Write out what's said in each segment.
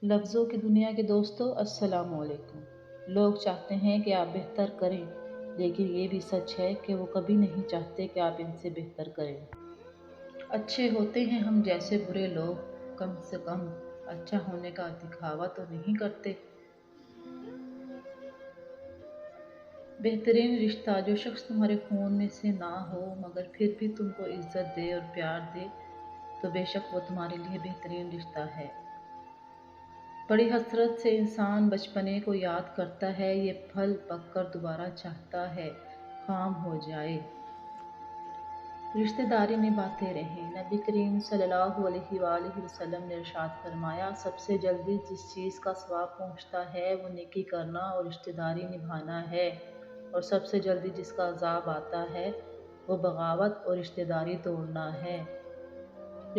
لفظوں کی دنیا کے دوستوں السلام علیکم۔ لوگ چاہتے ہیں کہ آپ بہتر کریں، لیکن یہ بھی سچ ہے کہ وہ کبھی نہیں چاہتے کہ آپ ان سے بہتر کریں۔ اچھے ہوتے ہیں ہم جیسے برے لوگ، کم سے کم اچھا ہونے کا دکھاوا تو نہیں کرتے۔ بہترین رشتہ جو شخص تمہارے خون میں سے نہ ہو مگر پھر بھی تم کو عزت دے اور پیار دے تو بے شک وہ تمہارے لیے بہترین رشتہ ہے۔ بڑی حسرت سے انسان بچپنے کو یاد کرتا ہے، یہ پھل پک کر دوبارہ چاہتا ہے خام ہو جائے۔ رشتہ داری نبھاتے رہیں۔ نبی کریم صلی اللہ علیہ وآلہ وسلم نے ارشاد فرمایا، سب سے جلدی جس چیز کا ثواب پہنچتا ہے وہ نیکی کرنا اور رشتہ داری نبھانا ہے، اور سب سے جلدی جس کا عذاب آتا ہے وہ بغاوت اور رشتہ داری توڑنا ہے۔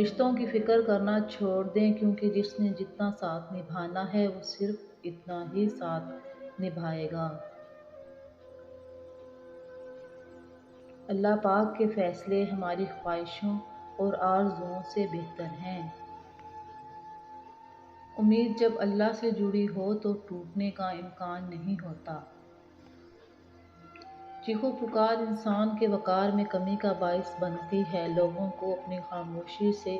رشتوں کی فکر کرنا چھوڑ دیں، کیونکہ جس نے جتنا ساتھ نبھانا ہے وہ صرف اتنا ہی ساتھ نبھائے گا۔ اللہ پاک کے فیصلے ہماری خواہشوں اور آرزوؤں سے بہتر ہیں۔ امید جب اللہ سے جڑی ہو تو ٹوٹنے کا امکان نہیں ہوتا۔ چیخو پکار انسان کے وقار میں کمی کا باعث بنتی ہے۔ لوگوں کو اپنی خاموشی سے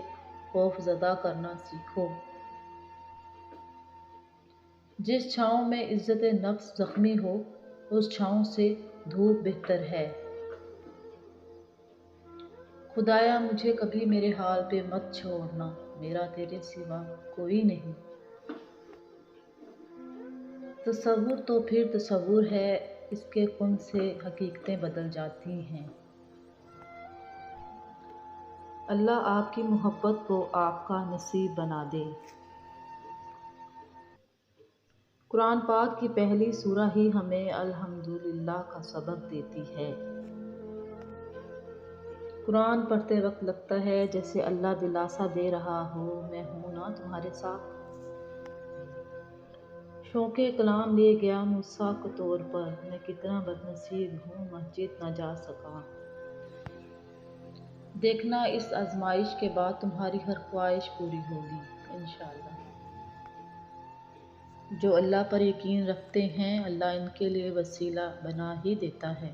خوف زدہ کرنا سیکھو۔ جس چھاؤں میں عزت نفس زخمی ہو اس چھاؤں سے دھوپ بہتر ہے۔ خدایا مجھے کبھی میرے حال پہ مت چھوڑنا، میرا تیرے سوا کوئی نہیں۔ تصور تو پھر تصور ہے، اس کے کن سے حقیقتیں بدل جاتی ہیں۔ اللہ آپ کی محبت کو آپ کا نصیب بنا دے۔ قرآن پاک کی پہلی سورہ ہی ہمیں الحمدللہ کا سبق دیتی ہے۔ قرآن پڑھتے وقت لگتا ہے جیسے اللہ دلاسا دے رہا ہو، میں ہوں نا تمہارے ساتھ۔ شوق کلام لے گیا موسیٰ کو طور پر، میں کتنا بدنصیب ہوں مسجد نہ جا سکا۔ دیکھنا اس آزمائش کے بعد تمہاری ہر خواہش پوری ہوگی انشاءاللہ۔ جو اللہ پر یقین رکھتے ہیں اللہ ان کے لیے وسیلہ بنا ہی دیتا ہے۔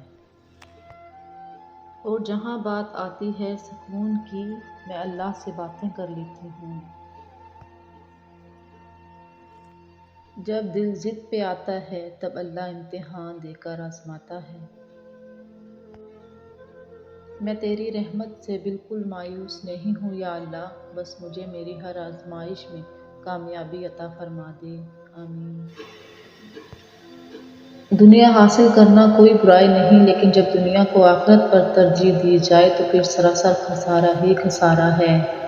اور جہاں بات آتی ہے سکون کی، میں اللہ سے باتیں کر لیتی ہوں۔ جب دل ضد پہ آتا ہے تب اللہ امتحان دے کر آزماتا ہے۔ میں تیری رحمت سے بالکل مایوس نہیں ہوں یا اللہ، بس مجھے میری ہر آزمائش میں کامیابی عطا فرما دے، آمین۔ دنیا حاصل کرنا کوئی برائی نہیں، لیکن جب دنیا کو آخرت پر ترجیح دی جائے تو پھر سراسر خسارہ ہی خسارہ ہے۔